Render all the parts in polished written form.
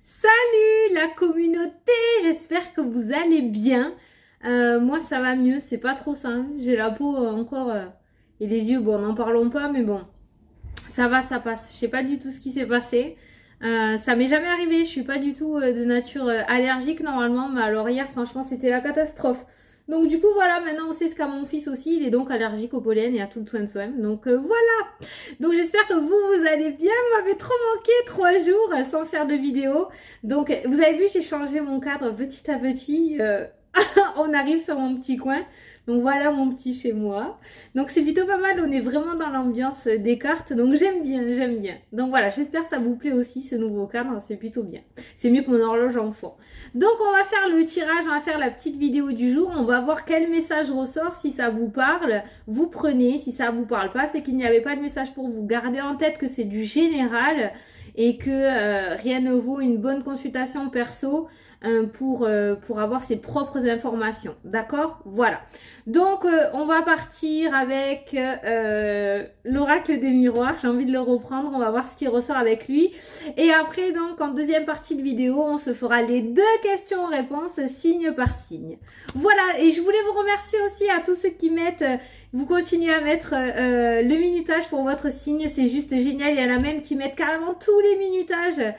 Salut la communauté, j'espère que vous allez bien. Moi ça va mieux, c'est pas trop ça, hein. J'ai la peau encore et les yeux, bon n'en parlons pas, mais bon, ça va, ça passe. Je sais pas du tout ce qui s'est passé. Ça m'est jamais arrivé, je suis pas du tout de nature allergique normalement, mais alors hier franchement c'était la catastrophe. Donc du coup voilà, maintenant on sait ce qu'a mon fils aussi, il est donc allergique au pollen et à tout le soin de soi. Donc voilà. Donc j'espère que vous allez bien. Vous m'avez trop manqué 3 jours sans faire de vidéo. Donc vous avez vu, j'ai changé mon cadre petit à petit. On arrive sur mon petit coin. Donc voilà mon petit chez moi. Donc c'est plutôt pas mal, on est vraiment dans l'ambiance des cartes. Donc j'aime bien, j'aime bien. Donc voilà, j'espère que ça vous plaît aussi ce nouveau cadre, c'est plutôt bien. C'est mieux que mon horloge enfant. Donc on va faire le tirage, on va faire la petite vidéo du jour. On va voir quel message ressort. Si ça vous parle, vous prenez. Si ça vous parle pas, c'est qu'il n'y avait pas de message pour vous. Gardez en tête que c'est du général et que rien ne vaut une bonne consultation perso pour avoir ses propres informations. D'accord? Voilà. Donc, on va partir avec l'oracle des miroirs. J'ai envie de le reprendre. On va voir ce qui ressort avec lui. Et après, donc, en deuxième partie de vidéo, on se fera les 2 questions-réponses signe par signe. Voilà. Et je voulais vous remercier aussi à tous ceux qui mettent... vous continuez à mettre le minutage pour votre signe. C'est juste génial. Il y en a même qui mettent carrément tous les minutages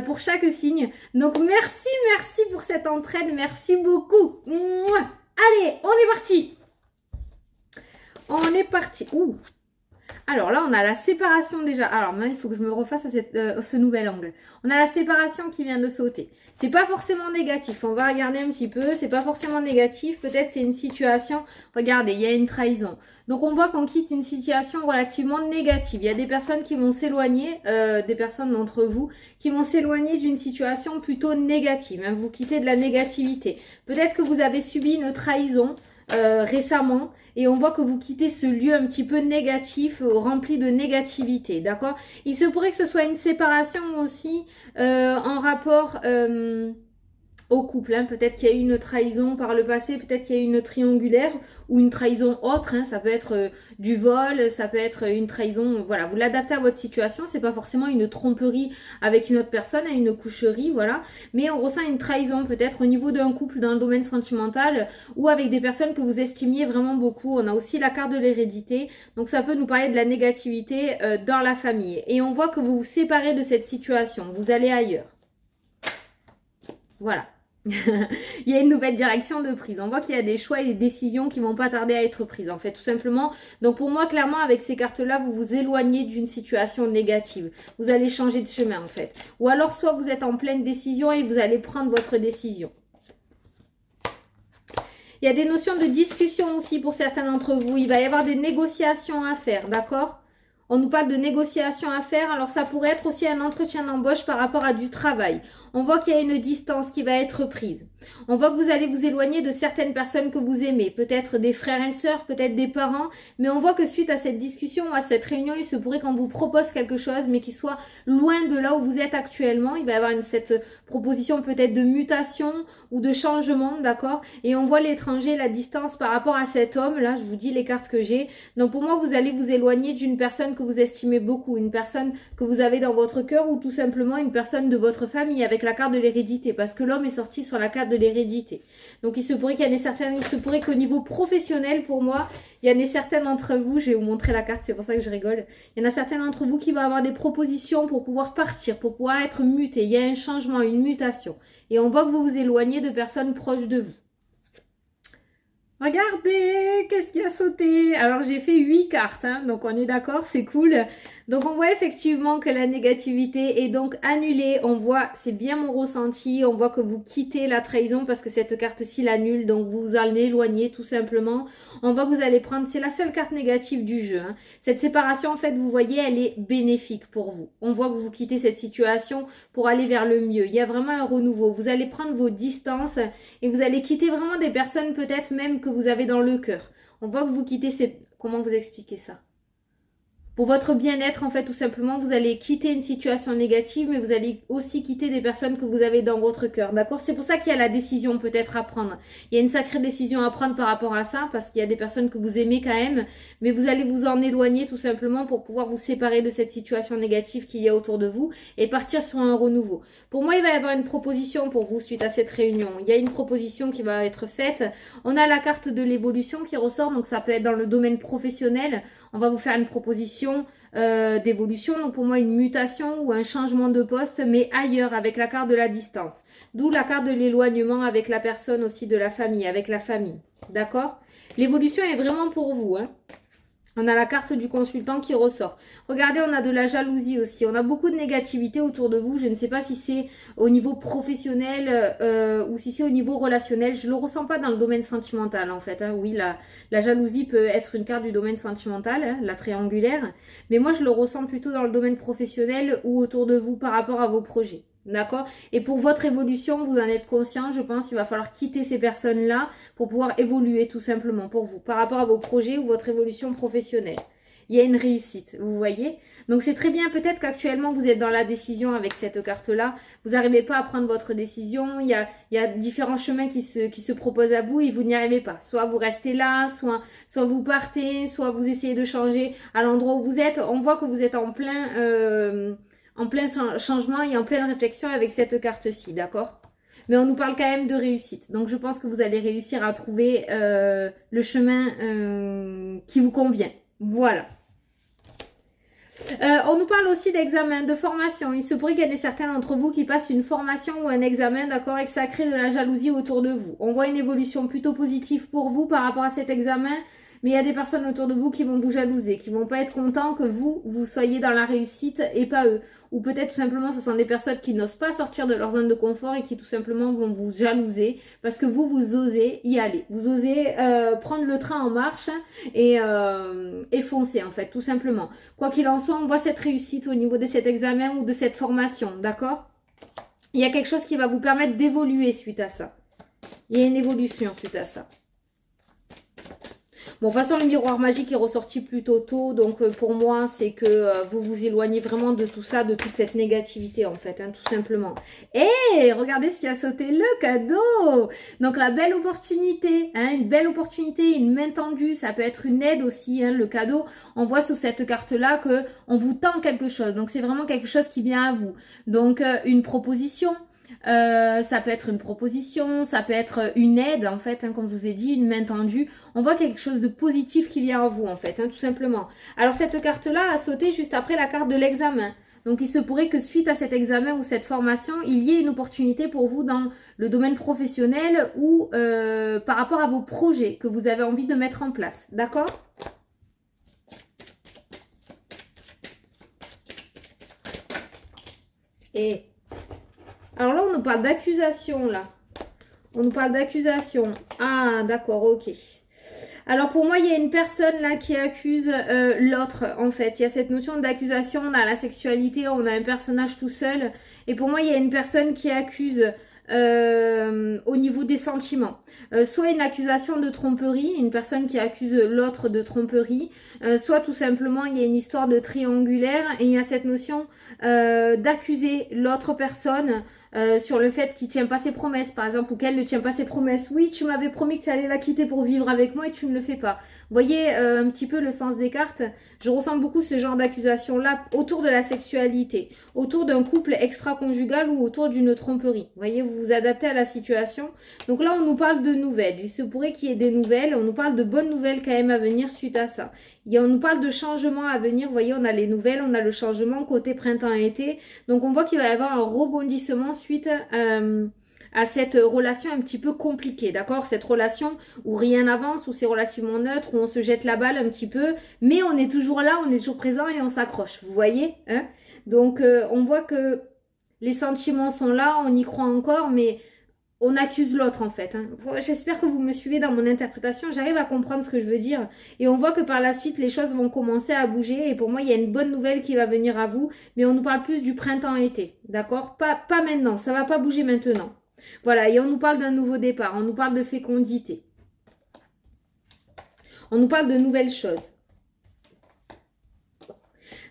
pour chaque signe. Donc, merci pour cette entraide. Merci beaucoup. Mouah. Allez, on est parti. On est parti. Ouh. Alors là, on a la séparation déjà. Alors maintenant, il faut que je me refasse à ce nouvel angle. On a la séparation qui vient de sauter. C'est pas forcément négatif. On va regarder un petit peu. C'est pas forcément négatif. Peut-être c'est une situation. Regardez, il y a une trahison. Donc on voit qu'on quitte une situation relativement négative. Il y a des personnes qui vont s'éloigner, des personnes d'entre vous, qui vont s'éloigner d'une situation plutôt négative. Hein. Vous quittez de la négativité. Peut-être que vous avez subi une trahison récemment. Et on voit que vous quittez ce lieu un petit peu négatif, rempli de négativité, d'accord? Il se pourrait que ce soit une séparation aussi en rapport au couple. Hein. Peut-être qu'il y a eu une trahison par le passé, peut-être qu'il y a eu une triangulaire ou une trahison autre. Hein. Ça peut être du vol, ça peut être une trahison. Voilà, vous l'adaptez à votre situation. C'est pas forcément une tromperie avec une autre personne, à une coucherie, voilà. Mais on ressent une trahison peut-être au niveau d'un couple dans le domaine sentimental ou avec des personnes que vous estimiez vraiment beaucoup. On a aussi la carte de l'hérédité. Donc ça peut nous parler de la négativité dans la famille. Et on voit que vous vous séparez de cette situation. Vous allez ailleurs. Voilà. Il y a une nouvelle direction de prise. On voit qu'il y a des choix et des décisions qui vont pas tarder à être prises, en fait, tout simplement. Donc pour moi, clairement, avec ces cartes-là, vous vous éloignez d'une situation négative. Vous allez changer de chemin, en fait. Ou alors, soit vous êtes en pleine décision et vous allez prendre votre décision. Il y a des notions de discussion aussi pour certains d'entre vous. Il va y avoir des négociations à faire, d'accord ? On nous parle de négociations à faire, alors ça pourrait être aussi un entretien d'embauche par rapport à du travail. On voit qu'il y a une distance qui va être prise. On voit que vous allez vous éloigner de certaines personnes que vous aimez, peut-être des frères et sœurs, peut-être des parents, mais on voit que suite à cette discussion ou à cette réunion, il se pourrait qu'on vous propose quelque chose, mais qui soit loin de là où vous êtes actuellement. Il va y avoir cette proposition peut-être de mutation ou de changement, d'accord? Et on voit l'étranger, la distance par rapport à cet homme, là, je vous dis les cartes que j'ai. Donc pour moi, vous allez vous éloigner d'une personne que vous estimez beaucoup, une personne que vous avez dans votre cœur ou tout simplement une personne de votre famille avec la carte de l'hérédité, parce que l'homme est sorti sur la carte de l'hérédité. Donc il se pourrait qu'il y en ait certains, il se pourrait qu'au niveau professionnel, pour moi, il y en ait certains d'entre vous, je vais vous montrer la carte, c'est pour ça que je rigole, il y en a certains d'entre vous qui vont avoir des propositions pour pouvoir partir, pour pouvoir être mutés, il y a un changement, une mutation. Et on voit que vous vous éloignez de personnes proches de vous. Regardez, qu'est-ce qui a sauté? Alors j'ai fait 8 cartes, hein, donc on est d'accord, c'est cool. Donc on voit effectivement que la négativité est donc annulée. On voit, c'est bien mon ressenti, on voit que vous quittez la trahison parce que cette carte-ci l'annule, donc vous vous en éloignez tout simplement. On voit que vous allez prendre, c'est la seule carte négative du jeu. Hein. Cette séparation, en fait, vous voyez, elle est bénéfique pour vous. On voit que vous quittez cette situation pour aller vers le mieux. Il y a vraiment un renouveau. Vous allez prendre vos distances et vous allez quitter vraiment des personnes peut-être même que vous avez dans le cœur. On voit que vous quittez cette... Comment vous expliquer ça? Pour votre bien-être, en fait, tout simplement, vous allez quitter une situation négative, mais vous allez aussi quitter des personnes que vous avez dans votre cœur, d'accord? C'est pour ça qu'il y a la décision peut-être à prendre. Il y a une sacrée décision à prendre par rapport à ça, parce qu'il y a des personnes que vous aimez quand même, mais vous allez vous en éloigner tout simplement pour pouvoir vous séparer de cette situation négative qu'il y a autour de vous et partir sur un renouveau. Pour moi, il va y avoir une proposition pour vous suite à cette réunion. Il y a une proposition qui va être faite. On a la carte de l'évolution qui ressort, donc ça peut être dans le domaine professionnel. On va vous faire une proposition d'évolution, donc pour moi une mutation ou un changement de poste, mais ailleurs avec la carte de la distance. D'où la carte de l'éloignement avec la personne aussi de la famille, avec la famille. D'accord? L'évolution est vraiment pour vous, hein. On a la carte du consultant qui ressort. Regardez, on a de la jalousie aussi. On a beaucoup de négativité autour de vous. Je ne sais pas si c'est au niveau professionnel ou si c'est au niveau relationnel. Je ne le ressens pas dans le domaine sentimental en fait, hein. Oui, la jalousie peut être une carte du domaine sentimental, hein, la triangulaire. Mais moi, je le ressens plutôt dans le domaine professionnel ou autour de vous par rapport à vos projets. D'accord? Et pour votre évolution, vous en êtes conscient, je pense qu'il va falloir quitter ces personnes-là pour pouvoir évoluer tout simplement pour vous, par rapport à vos projets ou votre évolution professionnelle. Il y a une réussite, vous voyez? Donc c'est très bien, peut-être qu'actuellement vous êtes dans la décision avec cette carte-là, vous n'arrivez pas à prendre votre décision, il y a différents chemins qui se proposent à vous et vous n'y arrivez pas. Soit vous restez là, soit vous partez, soit vous essayez de changer à l'endroit où vous êtes. On voit que vous êtes en plein changement et en pleine réflexion avec cette carte-ci, d'accord? Mais on nous parle quand même de réussite. Donc je pense que vous allez réussir à trouver le chemin qui vous convient. Voilà. On nous parle aussi d'examen, de formation. Il se pourrait qu'il y en ait certains d'entre vous qui passent une formation ou un examen, d'accord, et que ça crée de la jalousie autour de vous. On voit une évolution plutôt positive pour vous par rapport à cet examen. Mais il y a des personnes autour de vous qui vont vous jalouser, qui vont pas être contents que vous soyez dans la réussite et pas eux. Ou peut-être tout simplement ce sont des personnes qui n'osent pas sortir de leur zone de confort et qui tout simplement vont vous jalouser parce que vous osez y aller. Vous osez prendre le train en marche et foncer en fait, tout simplement. Quoi qu'il en soit, on voit cette réussite au niveau de cet examen ou de cette formation, d'accord? Il y a quelque chose qui va vous permettre d'évoluer suite à ça. Il y a une évolution suite à ça. Bon, de toute façon, le miroir magique est ressorti plutôt tôt. Donc, pour moi, c'est que vous vous éloignez vraiment de tout ça, de toute cette négativité, en fait, hein, tout simplement. Et regardez ce qui a sauté, le cadeau. Donc, la belle opportunité, hein, une belle opportunité, une main tendue. Ça peut être une aide aussi, hein, le cadeau. On voit sous cette carte-là que on vous tend quelque chose. Donc, c'est vraiment quelque chose qui vient à vous. Donc, une proposition. Ça peut être une proposition, ça peut être une aide en fait, hein, comme je vous ai dit, une main tendue. On voit quelque chose de positif qui vient à vous en fait, hein, tout simplement. Alors cette carte-là a sauté juste après la carte de l'examen. Donc il se pourrait que suite à cet examen ou cette formation, il y ait une opportunité pour vous dans le domaine professionnel ou par rapport à vos projets que vous avez envie de mettre en place. D'accord ? Et alors là, on nous parle d'accusation, là. On nous parle d'accusation. Ah, d'accord, ok. Alors pour moi, il y a une personne là qui accuse l'autre, en fait. Il y a cette notion d'accusation, on a la sexualité, on a un personnage tout seul. Et pour moi, il y a une personne qui accuse au niveau des sentiments. Soit une accusation de tromperie, une personne qui accuse l'autre de tromperie, soit tout simplement il y a une histoire de triangulaire et il y a cette notion d'accuser l'autre personne sur le fait qu'il ne tient pas ses promesses, par exemple, ou qu'elle ne tient pas ses promesses. Oui, tu m'avais promis que tu allais la quitter pour vivre avec moi et tu ne le fais pas. Vous voyez un petit peu le sens des cartes. Je ressens beaucoup ce genre d'accusation-là autour de la sexualité, autour d'un couple extra-conjugal ou autour d'une tromperie. Vous voyez, vous vous adaptez à la situation. Donc là, on nous parle de nouvelles. Il se pourrait qu'il y ait des nouvelles. On nous parle de bonnes nouvelles quand même à venir suite à ça. On nous parle de changements à venir. Vous voyez, on a les nouvelles, on a le changement côté printemps-été. Donc on voit qu'il va y avoir un rebondissement suite à cette relation un petit peu compliquée, d'accord? Cette relation où rien n'avance, où c'est relativement neutre, où on se jette la balle un petit peu, mais on est toujours là, on est toujours présent et on s'accroche, vous voyez, hein? Donc on voit que les sentiments sont là, on y croit encore, mais on accuse l'autre en fait, hein. J'espère que vous me suivez dans mon interprétation, j'arrive à comprendre ce que je veux dire. Et on voit que par la suite, les choses vont commencer à bouger. Et pour moi, il y a une bonne nouvelle qui va venir à vous. Mais on nous parle plus du printemps-été, d'accord? Pas maintenant, ça va pas bouger maintenant. Voilà, et on nous parle d'un nouveau départ, on nous parle de fécondité. On nous parle de nouvelles choses.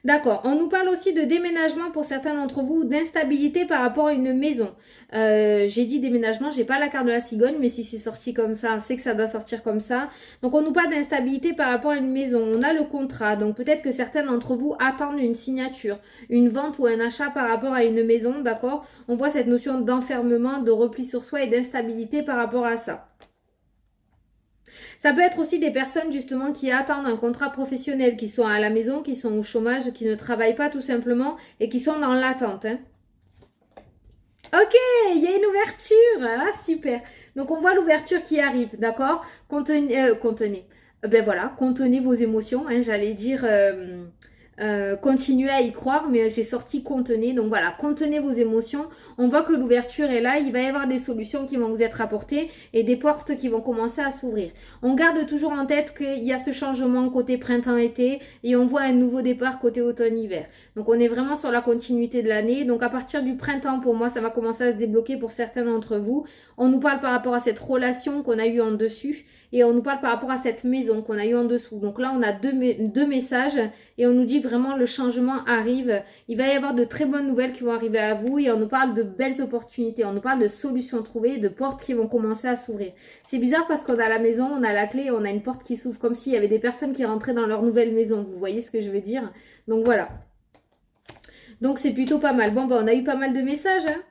D'accord. On nous parle aussi de déménagement pour certains d'entre vous, d'instabilité par rapport à une maison. J'ai dit déménagement, j'ai pas la carte de la cigogne, mais si c'est sorti comme ça, c'est que ça doit sortir comme ça. Donc on nous parle d'instabilité par rapport à une maison. On a le contrat, donc peut-être que certains d'entre vous attendent une signature, une vente ou un achat par rapport à une maison, d'accord? On voit cette notion d'enfermement, de repli sur soi et d'instabilité par rapport à ça. Ça peut être aussi des personnes justement qui attendent un contrat professionnel, qui sont à la maison, qui sont au chômage, qui ne travaillent pas tout simplement et qui sont dans l'attente. Hein. Ok, il y a une ouverture. Ah, super. Donc on voit l'ouverture qui arrive, d'accord? Contenez. Ben voilà, contenez vos émotions. Hein, j'allais dire continuez à y croire, mais j'ai sorti contenez. Donc voilà, contenez vos émotions. On voit que l'ouverture est là. Il va y avoir des solutions qui vont vous être apportées et des portes qui vont commencer à s'ouvrir. On garde toujours en tête qu'il y a ce changement côté printemps-été et on voit un nouveau départ côté automne-hiver. Donc on est vraiment sur la continuité de l'année. Donc à partir du printemps, pour moi, ça va commencer à se débloquer pour certains d'entre vous. On nous parle par rapport à cette relation qu'on a eue en dessus et on nous parle par rapport à cette maison qu'on a eue en dessous. Donc là, on a deux messages et on nous dit vraiment le changement arrive. Il va y avoir de très bonnes nouvelles qui vont arriver à vous et on nous parle de belles opportunités. On nous parle de solutions trouvées, de portes qui vont commencer à s'ouvrir. C'est bizarre parce qu'on a la maison, on a la clé et on a une porte qui s'ouvre comme s'il y avait des personnes qui rentraient dans leur nouvelle maison. Vous voyez ce que je veux dire? Donc voilà. Donc c'est plutôt pas mal. Bon, on a eu pas mal de messages. Hein.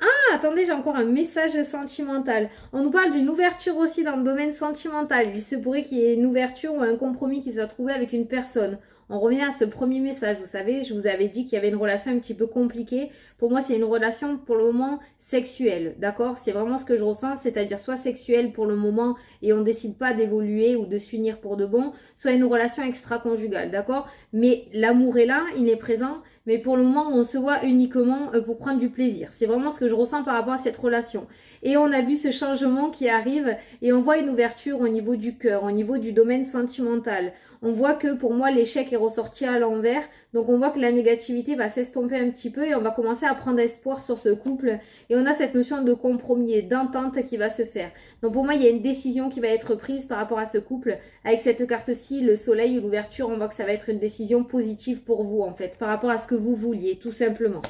Ah, attendez, j'ai encore un message sentimental. On nous parle d'une ouverture aussi dans le domaine sentimental. Il se pourrait qu'il y ait une ouverture ou un compromis qui soit trouvé avec une personne. On revient à ce premier message. Vous savez, je vous avais dit qu'il y avait une relation un petit peu compliquée. Pour moi, c'est une relation pour le moment sexuelle. D'accord? C'est vraiment ce que je ressens, c'est-à-dire soit sexuelle pour le moment et on décide pas d'évoluer ou de s'unir pour de bon, soit une relation extra-conjugale. D'accord? Mais l'amour est là, il est présent. Mais pour le moment, on se voit uniquement pour prendre du plaisir. C'est vraiment ce que je ressens par rapport à cette relation. Et on a vu ce changement qui arrive et on voit une ouverture au niveau du cœur, au niveau du domaine sentimental. On voit que pour moi, l'échec est ressorti à l'envers. Donc on voit que la négativité va s'estomper un petit peu et on va commencer à prendre espoir sur ce couple. Et on a cette notion de compromis et d'entente qui va se faire. Donc pour moi, il y a une décision qui va être prise par rapport à ce couple. Avec cette carte-ci, le soleil et l'ouverture, on voit que ça va être une décision positive pour vous en fait, par rapport à ce que vous vouliez, tout simplement.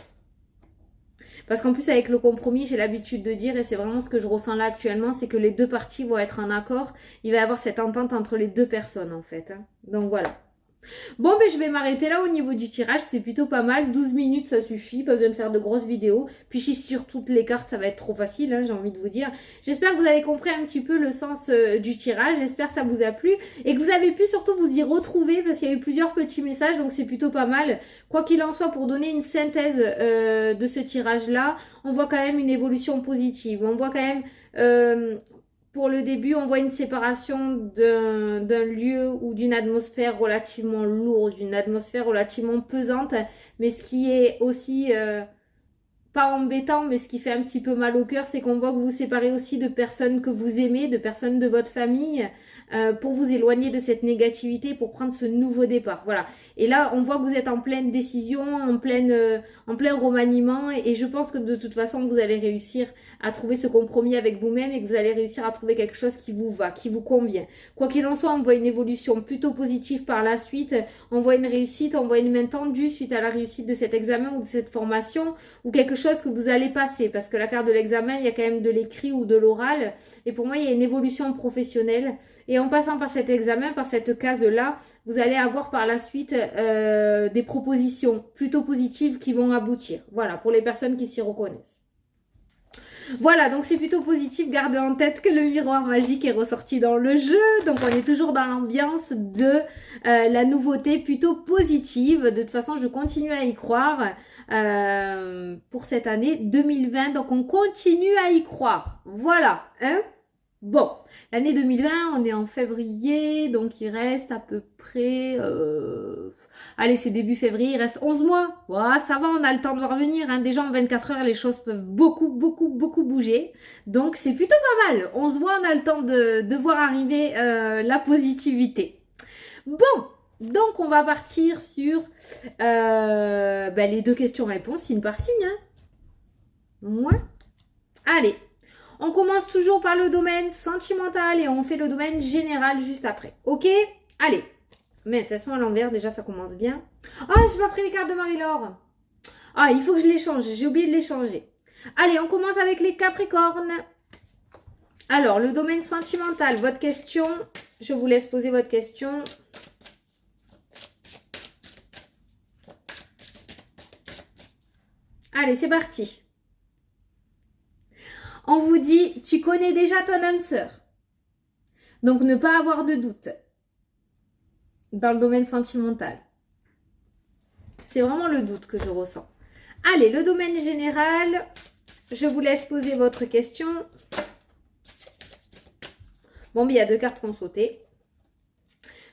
Parce qu'en plus, avec le compromis, j'ai l'habitude de dire, et c'est vraiment ce que je ressens là actuellement, c'est que les deux parties vont être en accord. Il va y avoir cette entente entre les deux personnes, en fait. Hein. Donc voilà. Bon, ben je vais m'arrêter là au niveau du tirage, c'est plutôt pas mal. 12 minutes, ça suffit, pas besoin de faire de grosses vidéos. Puis si je tire toutes les cartes, ça va être trop facile, hein, j'ai envie de vous dire. J'espère que vous avez compris un petit peu le sens du tirage, j'espère que ça vous a plu. Et que vous avez pu surtout vous y retrouver, parce qu'il y a eu plusieurs petits messages, donc c'est plutôt pas mal. Quoi qu'il en soit, pour donner une synthèse de ce tirage-là, on voit quand même une évolution positive. On voit quand même... pour le début, on voit une séparation d'un lieu ou d'une atmosphère relativement lourde, d'une atmosphère relativement pesante, mais ce qui est aussi pas embêtant, mais ce qui fait un petit peu mal au cœur, c'est qu'on voit que vous vous séparez aussi de personnes que vous aimez, de personnes de votre famille, pour vous éloigner de cette négativité, pour prendre ce nouveau départ. Voilà. Et là, on voit que vous êtes en pleine décision, en plein remaniement, et je pense que de toute façon, vous allez réussir à trouver ce compromis avec vous-même et que vous allez réussir à trouver quelque chose qui vous va, qui vous convient. Quoi qu'il en soit, on voit une évolution plutôt positive par la suite, on voit une réussite, on voit une main tendue suite à la réussite de cet examen ou de cette formation, ou quelque chose que vous allez passer, parce que la carte de l'examen, il y a quand même de l'écrit ou de l'oral, et pour moi, il y a une évolution professionnelle, et en passant par cet examen, par cette case-là, vous allez avoir par la suite des propositions plutôt positives qui vont aboutir. Voilà, pour les personnes qui s'y reconnaissent. Voilà, donc c'est plutôt positif. Gardez en tête que le miroir magique est ressorti dans le jeu. Donc on est toujours dans l'ambiance de la nouveauté plutôt positive. De toute façon, je continue à y croire pour cette année 2020. Donc on continue à y croire. Voilà, hein? Bon, l'année 2020, on est en février, donc il reste à peu près... Allez, c'est début février, il reste 11 mois. Voilà, ça va, on a le temps de revenir. Hein. Déjà, en 24 heures, les choses peuvent beaucoup bouger. Donc, c'est plutôt pas mal. 11 mois, on a le temps de voir arriver la positivité. Bon, donc on va partir sur les deux questions-réponses, signe par signe. Hein. Ouais. Allez. On commence toujours par le domaine sentimental et on fait le domaine général juste après. Ok? Allez. Mais elles sont à l'envers, déjà ça commence bien. Ah, je n'ai pas pris les cartes de Marie-Laure. Ah, il faut que je les change, j'ai oublié de les changer. Allez, on commence avec les Capricornes. Alors, le domaine sentimental, votre question. Je vous laisse poser votre question. Allez, c'est parti. On vous dit, tu connais déjà ton âme sœur. Donc, ne pas avoir de doute dans le domaine sentimental. C'est vraiment le doute que je ressens. Allez, le domaine général, je vous laisse poser votre question. Bon, mais il y a 2 cartes qui ont sauté.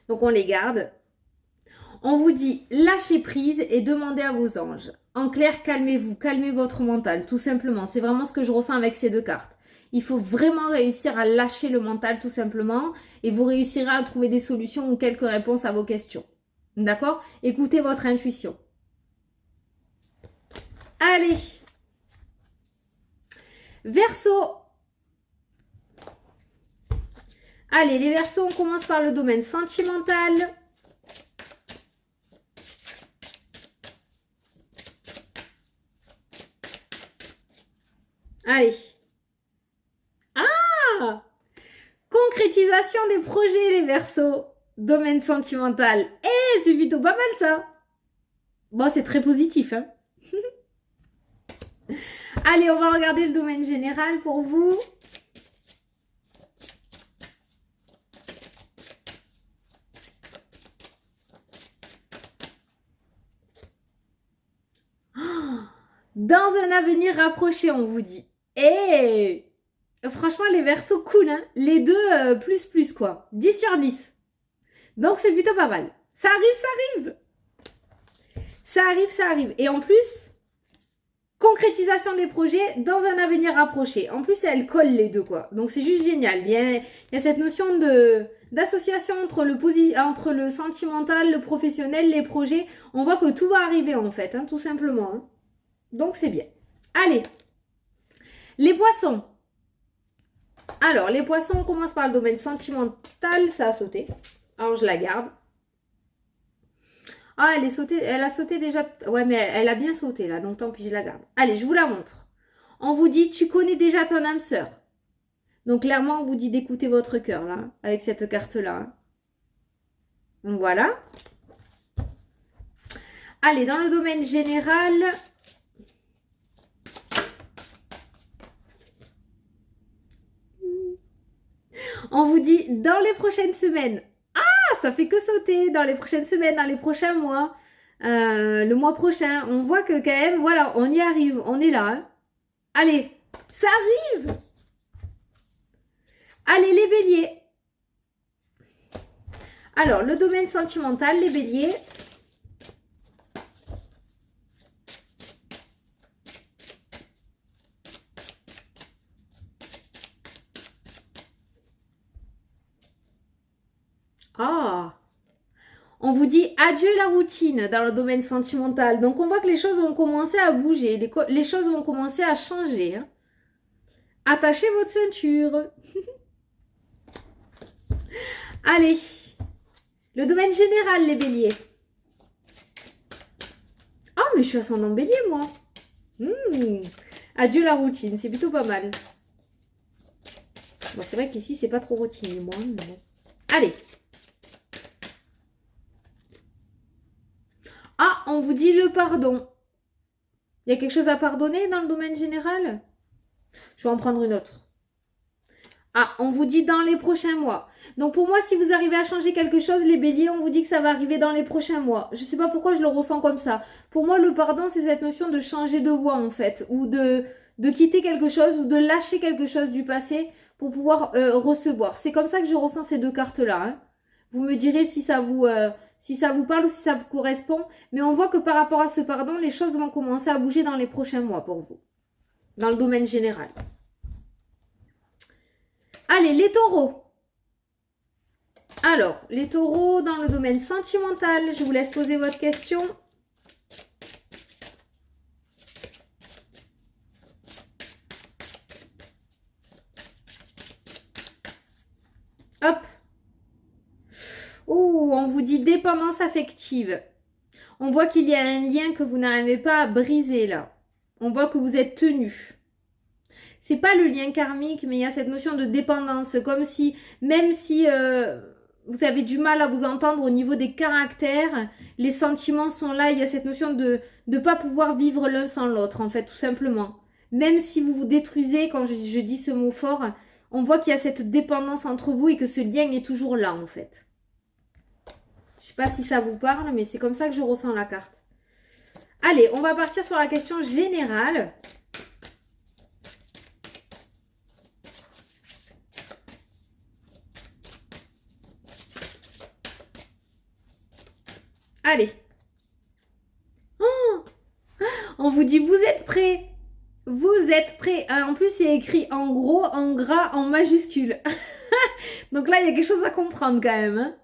Donc, on les garde. On vous dit, lâchez prise et demandez à vos anges. En clair, calmez-vous, calmez votre mental, tout simplement. C'est vraiment ce que je ressens avec ces 2 cartes. Il faut vraiment réussir à lâcher le mental, tout simplement. Et vous réussirez à trouver des solutions ou quelques réponses à vos questions. D'accord? Écoutez votre intuition. Allez. Verseau. Allez, les Verseaux, on commence par le domaine sentimental. Allez. Ah! Concrétisation des projets, les Verseaux. Domaine sentimental. Eh, c'est plutôt pas mal, ça. Bon, c'est très positif, hein. Allez, on va regarder le domaine général pour vous. Dans un avenir rapproché, on vous dit. Et franchement, les Verseaux, cool, hein. Les deux, plus, quoi. 10 sur 10. Donc, c'est plutôt pas mal. Ça arrive, ça arrive. Ça arrive, ça arrive. Et en plus, concrétisation des projets dans un avenir rapproché. En plus, elles collent les deux, quoi. Donc, c'est juste génial. Il y a cette notion d'association entre le sentimental, le professionnel, les projets. On voit que tout va arriver, en fait, hein, tout simplement. Hein. Donc, c'est bien. Allez. Les poissons. Alors, les poissons, on commence par le domaine sentimental. Ça a sauté. Alors, je la garde. Ah, elle a sauté déjà. Ouais, mais elle a bien sauté là, donc tant pis, je la garde. Allez, je vous la montre. On vous dit, tu connais déjà ton âme sœur. Donc clairement, on vous dit d'écouter votre cœur là, avec cette carte-là. Donc voilà. Allez, dans le domaine général. On vous dit, dans les prochaines semaines. Ça fait que sauter dans les prochaines semaines, dans les prochains mois, le mois prochain. On voit que quand même, voilà, on y arrive, on est là. Hein. Allez, ça arrive. Allez, les béliers. Alors, le domaine sentimental, les béliers. Ah, on vous dit adieu la routine dans le domaine sentimental. Donc, on voit que les choses vont commencer à bouger. Les choses vont commencer à changer. Hein. Attachez votre ceinture. Allez. Le domaine général, les béliers. Ah, mais je suis ascendant bélier, moi. Adieu la routine. C'est plutôt pas mal. Bon, c'est vrai qu'ici, c'est pas trop routinier, moi. Mais bon. Allez. Ah, on vous dit le pardon. Il y a quelque chose à pardonner dans le domaine général? Je vais en prendre une autre. Ah, on vous dit dans les prochains mois. Donc pour moi, si vous arrivez à changer quelque chose, les béliers, on vous dit que ça va arriver dans les prochains mois. Je ne sais pas pourquoi je le ressens comme ça. Pour moi, le pardon, c'est cette notion de changer de voie en fait. Ou de quitter quelque chose ou de lâcher quelque chose du passé pour pouvoir recevoir. C'est comme ça que je ressens ces 2 cartes-là. Hein. Vous me direz si ça vous parle ou si ça vous correspond. Mais on voit que par rapport à ce pardon, les choses vont commencer à bouger dans les prochains mois pour vous. Dans le domaine général. Allez, les taureaux. Alors, les taureaux dans le domaine sentimental, je vous laisse poser votre question. Hop. Ouh, on vous dit dépendance affective. On voit qu'il y a un lien que vous n'arrivez pas à briser là. On voit que vous êtes tenu. C'est pas le lien karmique, mais il y a cette notion de dépendance. Comme si, même si vous avez du mal à vous entendre au niveau des caractères, les sentiments sont là. Il y a cette notion de ne pas pouvoir vivre l'un sans l'autre, en fait, tout simplement. Même si vous vous détruisez, quand je dis ce mot fort, on voit qu'il y a cette dépendance entre vous et que ce lien est toujours là, en fait. Je sais pas si ça vous parle, mais c'est comme ça que je ressens la carte. Allez, on va partir sur la question générale. Allez. Oh, on vous dit, vous êtes prêts. Vous êtes prêts. En plus, c'est écrit en gros, en gras, en majuscule. Donc là, il y a quelque chose à comprendre quand même. Hein.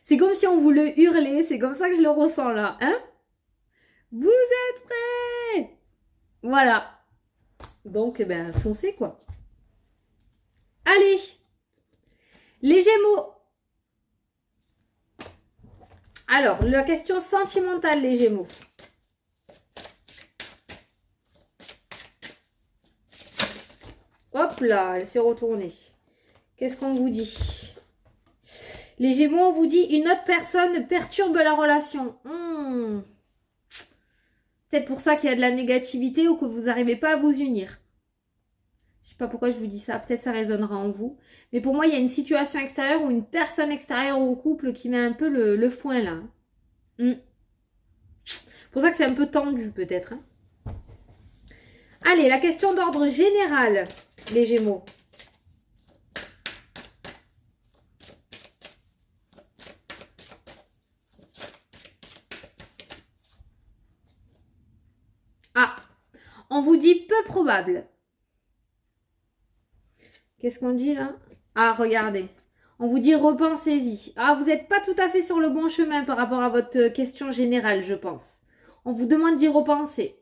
C'est comme si on voulait hurler. C'est comme ça que je le ressens là. Hein? Vous êtes prêts. Voilà. Donc, ben, foncez quoi. Allez. Les Gémeaux. Alors, la question sentimentale, les Gémeaux. Hop là, elle s'est retournée. Qu'est-ce qu'on vous dit? Les Gémeaux, on vous dit, une autre personne perturbe la relation. Peut-être pour ça qu'il y a de la négativité ou que vous n'arrivez pas à vous unir. Je ne sais pas pourquoi je vous dis ça, peut-être ça résonnera en vous. Mais pour moi, il y a une situation extérieure ou une personne extérieure au couple qui met un peu le foin là. C'est pour ça que c'est un peu tendu peut-être. Hein. Allez, la question d'ordre général, les Gémeaux. Ah, on vous dit peu probable. Qu'est-ce qu'on dit là? Ah, regardez. On vous dit repensez-y. Ah, vous n'êtes pas tout à fait sur le bon chemin par rapport à votre question générale, je pense. On vous demande d'y repenser.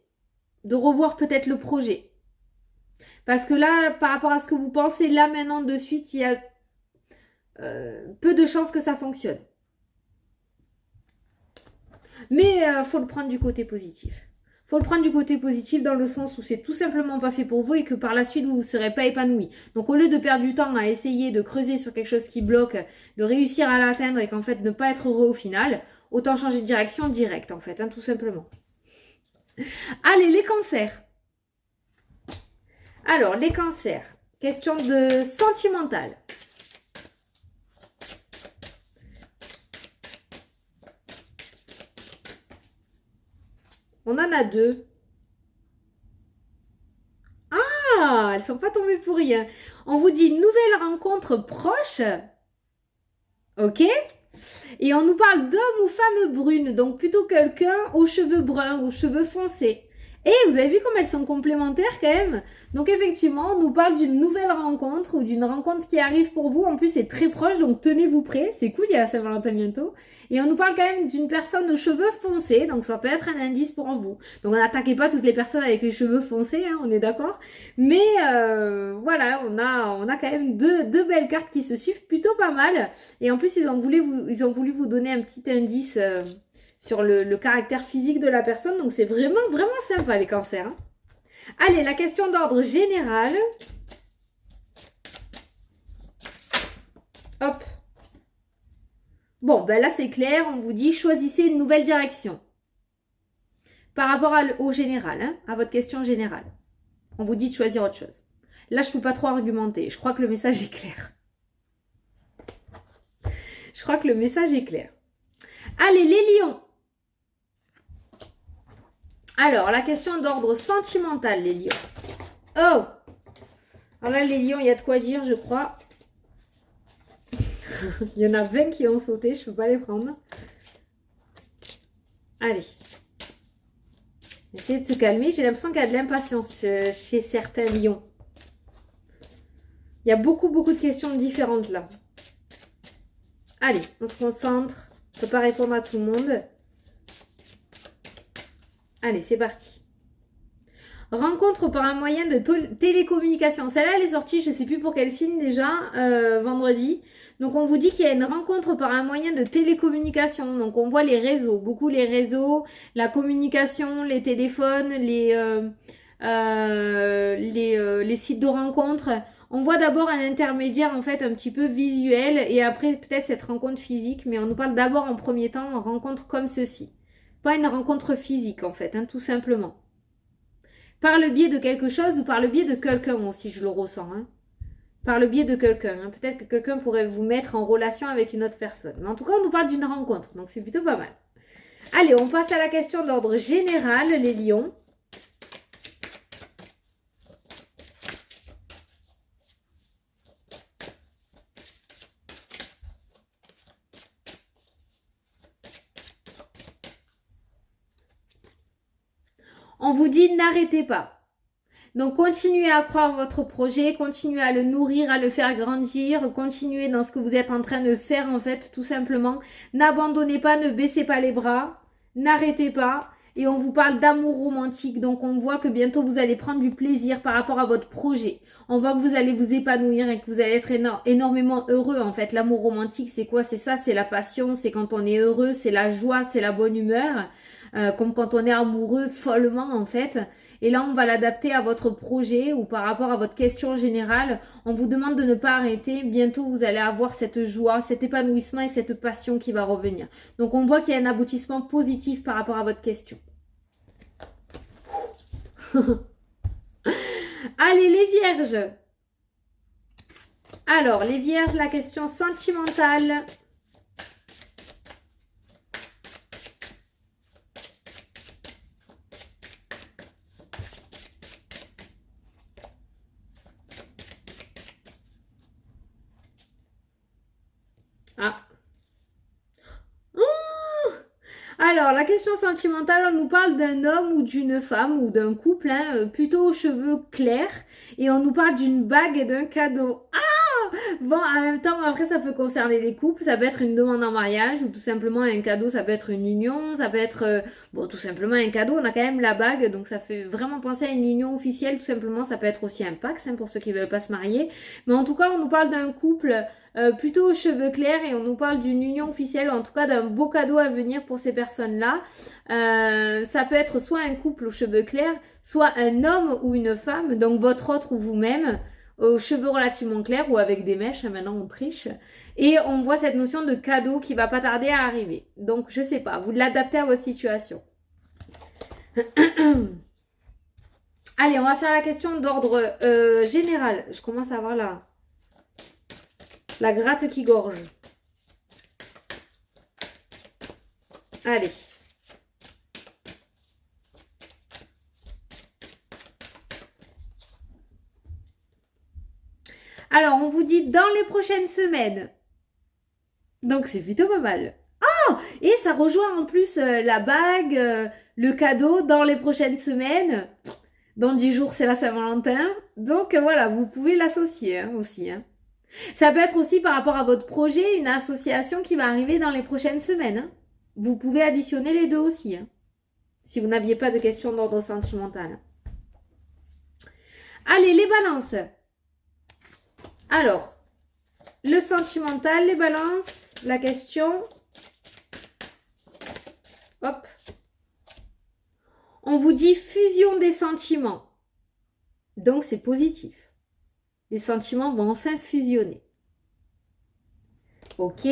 De revoir peut-être le projet. Parce que là, par rapport à ce que vous pensez là maintenant de suite, il y a peu de chances que ça fonctionne. Mais faut le prendre du côté positif. Faut le prendre du côté positif dans le sens où c'est tout simplement pas fait pour vous et que par la suite vous ne serez pas épanoui. Donc au lieu de perdre du temps à essayer de creuser sur quelque chose qui bloque, de réussir à l'atteindre et qu'en fait ne pas être heureux au final, autant changer de direction directe en fait, hein, tout simplement. Allez, les cancers. Alors, les cancers. Question de sentimentale. On en a deux. Ah, elles sont pas tombées pour rien. On vous dit nouvelle rencontre proche. Ok? Et on nous parle d'homme ou femme brune. Donc plutôt quelqu'un aux cheveux bruns, aux cheveux foncés. Et vous avez vu comme elles sont complémentaires quand même. Donc effectivement, on nous parle d'une nouvelle rencontre ou d'une rencontre qui arrive pour vous. En plus, c'est très proche, donc tenez-vous prêts. C'est cool, il y a la Saint-Valentin bientôt. Et on nous parle quand même d'une personne aux cheveux foncés. Donc ça peut être un indice pour vous. Donc n'attaquez pas toutes les personnes avec les cheveux foncés, hein, on est d'accord. Mais voilà, on a quand même deux belles cartes qui se suivent plutôt pas mal. Et en plus, ils ont voulu vous donner un petit indice... sur le caractère physique de la personne. Donc, c'est vraiment, vraiment sympa, les cancers. Hein. Allez, la question d'ordre général. Hop. Bon, ben là, c'est clair. On vous dit, choisissez une nouvelle direction. Par rapport au général, hein, à votre question générale. On vous dit de choisir autre chose. Là, je ne peux pas trop argumenter. Je crois que le message est clair. Je crois que le message est clair. Allez, les lions. Alors, la question d'ordre sentimental, les lions. Oh! Alors là, les lions, il y a de quoi dire, je crois. Il y en a 20 qui ont sauté, je ne peux pas les prendre. Allez. Essayez de se calmer. J'ai l'impression qu'il y a de l'impatience chez certains lions. Il y a beaucoup de questions différentes là. Allez, on se concentre. On ne peut pas répondre à tout le monde. Allez, c'est parti. Rencontre par un moyen de télécommunication. Celle-là, elle est sortie, je ne sais plus pour quel signe déjà, vendredi. Donc, on vous dit qu'il y a une rencontre par un moyen de télécommunication. Donc, on voit les réseaux, beaucoup les réseaux, la communication, les téléphones, les sites de rencontres. On voit d'abord un intermédiaire en fait un petit peu visuel et après peut-être cette rencontre physique, mais on nous parle d'abord en premier temps en rencontre comme ceci. Pas une rencontre physique en fait, hein, tout simplement. Par le biais de quelque chose ou par le biais de quelqu'un aussi, je le ressens. Hein. Par le biais de quelqu'un. Hein. Peut-être que quelqu'un pourrait vous mettre en relation avec une autre personne. Mais en tout cas, on nous parle d'une rencontre, donc c'est plutôt pas mal. Allez, on passe à la question d'ordre général, les lions. On vous dit n'arrêtez pas. Donc, continuez à croire votre projet, continuez à le nourrir, à le faire grandir, continuez dans ce que vous êtes en train de faire en fait, tout simplement. N'abandonnez pas, ne baissez pas les bras, n'arrêtez pas. Et on vous parle d'amour romantique, donc on voit que bientôt vous allez prendre du plaisir par rapport à votre projet. On voit que vous allez vous épanouir et que vous allez être énormément heureux en fait. L'amour romantique, c'est quoi? C'est ça, c'est la passion, c'est quand on est heureux, c'est la joie, c'est la bonne humeur. Comme quand on est amoureux follement en fait. Et là, on va l'adapter à votre projet ou par rapport à votre question générale. On vous demande de ne pas arrêter. Bientôt, vous allez avoir cette joie, cet épanouissement et cette passion qui va revenir. Donc, on voit qu'il y a un aboutissement positif par rapport à votre question. Allez, les vierges. Alors, les vierges, la question sentimentale. Ah. Alors, la question sentimentale, on nous parle d'un homme ou d'une femme ou d'un couple, hein, plutôt aux cheveux clairs. Et on nous parle d'une bague et d'un cadeau. Bon, en même temps, après, ça peut concerner les couples. Ça peut être une demande en mariage ou tout simplement un cadeau. Ça peut être une union. Ça peut être, bon, tout simplement un cadeau. On a quand même la bague. Donc, ça fait vraiment penser à une union officielle. Tout simplement, ça peut être aussi un pax hein, pour ceux qui veulent pas se marier. Mais en tout cas, on nous parle d'un couple plutôt aux cheveux clairs et on nous parle d'une union officielle ou en tout cas d'un beau cadeau à venir pour ces personnes-là. Ça peut être soit un couple aux cheveux clairs, soit un homme ou une femme, donc votre autre ou vous-même, aux cheveux relativement clairs ou avec des mèches, maintenant on triche. Et on voit cette notion de cadeau qui va pas tarder à arriver. Donc je sais pas, vous l'adaptez à votre situation. Allez, on va faire la question d'ordre général. Je commence à avoir la gratte qui gorge. Allez. Alors, on vous dit dans les prochaines semaines. Donc, c'est plutôt pas mal. Oh! Et ça rejoint en plus la bague, le cadeau dans les prochaines semaines. Dans 10 jours, c'est la Saint-Valentin. Donc, voilà, vous pouvez l'associer hein, aussi. Hein. Ça peut être aussi par rapport à votre projet, une association qui va arriver dans les prochaines semaines. Hein. Vous pouvez additionner les deux aussi. Hein, si vous n'aviez pas de questions d'ordre sentimental. Allez, les balances. Alors, le sentimental, les balances, la question. Hop. On vous dit fusion des sentiments. Donc, c'est positif. Les sentiments vont enfin fusionner. Ok.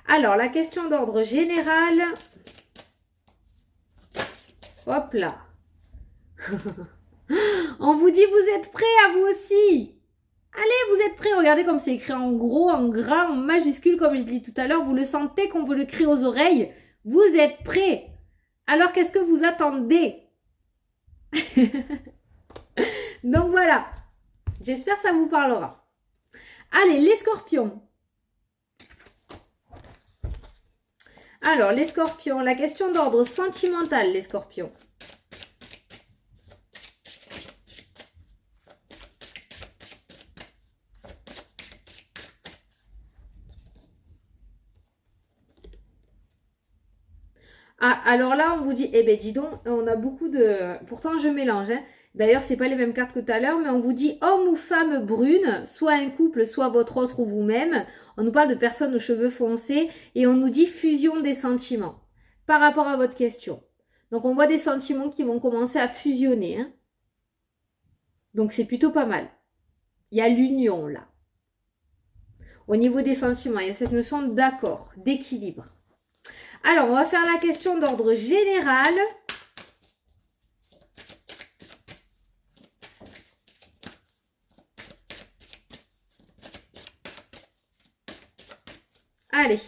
Alors, la question d'ordre général. Hop là. On vous dit, vous êtes prêts à vous aussi. Allez, vous êtes prêts. Regardez comme c'est écrit en gros, en gras, en majuscule, comme je dis tout à l'heure. Vous le sentez qu'on vous le crie aux oreilles. Vous êtes prêts. Alors, qu'est-ce que vous attendez? Donc, voilà. J'espère que ça vous parlera. Allez, les scorpions. Alors, les scorpions, la question d'ordre sentimental, les scorpions. Ah, alors là, on vous dit, eh ben dis donc, on a beaucoup de... Pourtant, je mélange, hein. D'ailleurs, c'est pas les mêmes cartes que tout à l'heure, mais on vous dit homme ou femme brune, soit un couple, soit votre autre ou vous-même. On nous parle de personnes aux cheveux foncés et on nous dit fusion des sentiments par rapport à votre question. Donc, on voit des sentiments qui vont commencer à fusionner, hein. Donc, c'est plutôt pas mal. Il y a l'union, là. Au niveau des sentiments, il y a cette notion d'accord, d'équilibre. Alors, on va faire la question d'ordre général. Allez.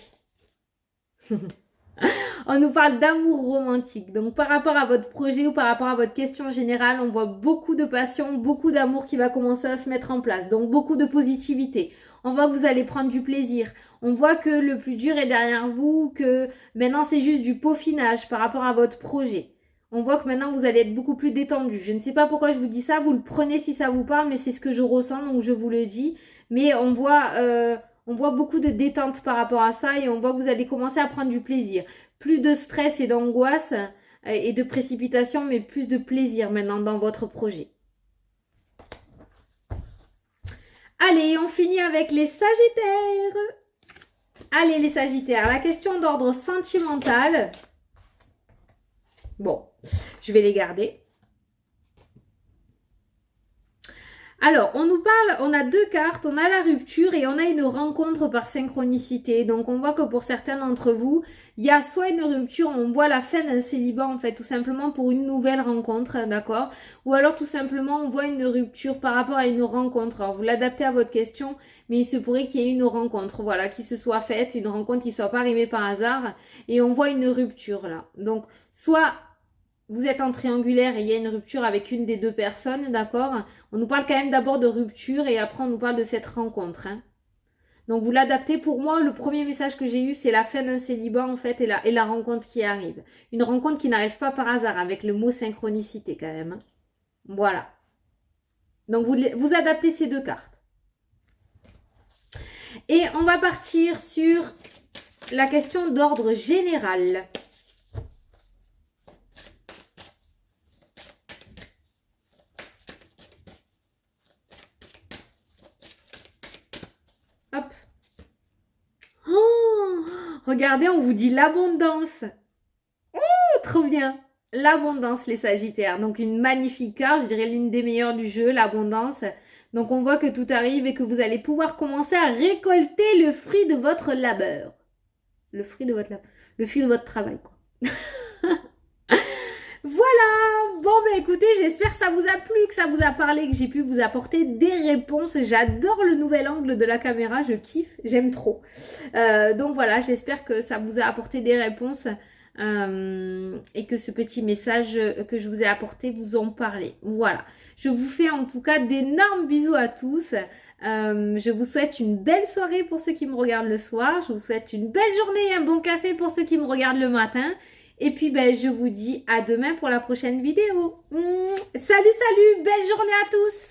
On nous parle d'amour romantique. Donc, par rapport à votre projet ou par rapport à votre question générale, on voit beaucoup de passion, beaucoup d'amour qui va commencer à se mettre en place. Donc, beaucoup de positivité. On voit que vous allez prendre du plaisir. On voit que le plus dur est derrière vous, que maintenant, c'est juste du peaufinage par rapport à votre projet. On voit que maintenant, vous allez être beaucoup plus détendu. Je ne sais pas pourquoi je vous dis ça. Vous le prenez si ça vous parle, mais c'est ce que je ressens, donc je vous le dis. Mais on voit beaucoup de détente par rapport à ça et on voit que vous allez commencer à prendre du plaisir. Plus de stress et d'angoisse et de précipitation, mais plus de plaisir maintenant dans votre projet. Allez, on finit avec les Sagittaires. Allez, les Sagittaires, la question d'ordre sentimental. Bon, je vais les garder. Alors, on nous parle, on a deux cartes, on a la rupture et on a une rencontre par synchronicité. Donc, on voit que pour certains d'entre vous, il y a soit une rupture, on voit la fin d'un célibat en fait, tout simplement pour une nouvelle rencontre, d'accord? Ou alors tout simplement, on voit une rupture par rapport à une rencontre. Alors, vous l'adaptez à votre question, mais il se pourrait qu'il y ait une rencontre, voilà, qui se soit faite, une rencontre qui ne soit pas arrivée par hasard. Et on voit une rupture là. Donc, soit... vous êtes en triangulaire et il y a une rupture avec une des deux personnes, d'accord? On nous parle quand même d'abord de rupture et après on nous parle de cette rencontre, hein. Donc vous l'adaptez. Pour moi, le premier message que j'ai eu, c'est la fin d'un célibat en fait et la rencontre qui arrive. Une rencontre qui n'arrive pas par hasard avec le mot synchronicité quand même, hein. Voilà. Donc vous adaptez ces deux cartes. Et on va partir sur la question d'ordre général. Hop. Oh, regardez, on vous dit l'abondance. Oh, trop bien. L'abondance, les Sagittaires. Donc, une magnifique carte, je dirais l'une des meilleures du jeu, l'abondance. Donc, on voit que tout arrive et que vous allez pouvoir commencer à récolter le fruit de votre labeur. Le fruit de votre labeur. Le fruit de votre travail, quoi. Voilà. Bon, ben écoutez, j'espère que ça vous a plu, que ça vous a parlé, que j'ai pu vous apporter des réponses. J'adore le nouvel angle de la caméra, je kiffe, j'aime trop. Donc voilà, j'espère que ça vous a apporté des réponses et que ce petit message que je vous ai apporté vous en parlé. Voilà, je vous fais en tout cas d'énormes bisous à tous. Je vous souhaite une belle soirée pour ceux qui me regardent le soir. Je vous souhaite une belle journée et un bon café pour ceux qui me regardent le matin. Et puis, ben, je vous dis à demain pour la prochaine vidéo. Salut, salut, belle journée à tous!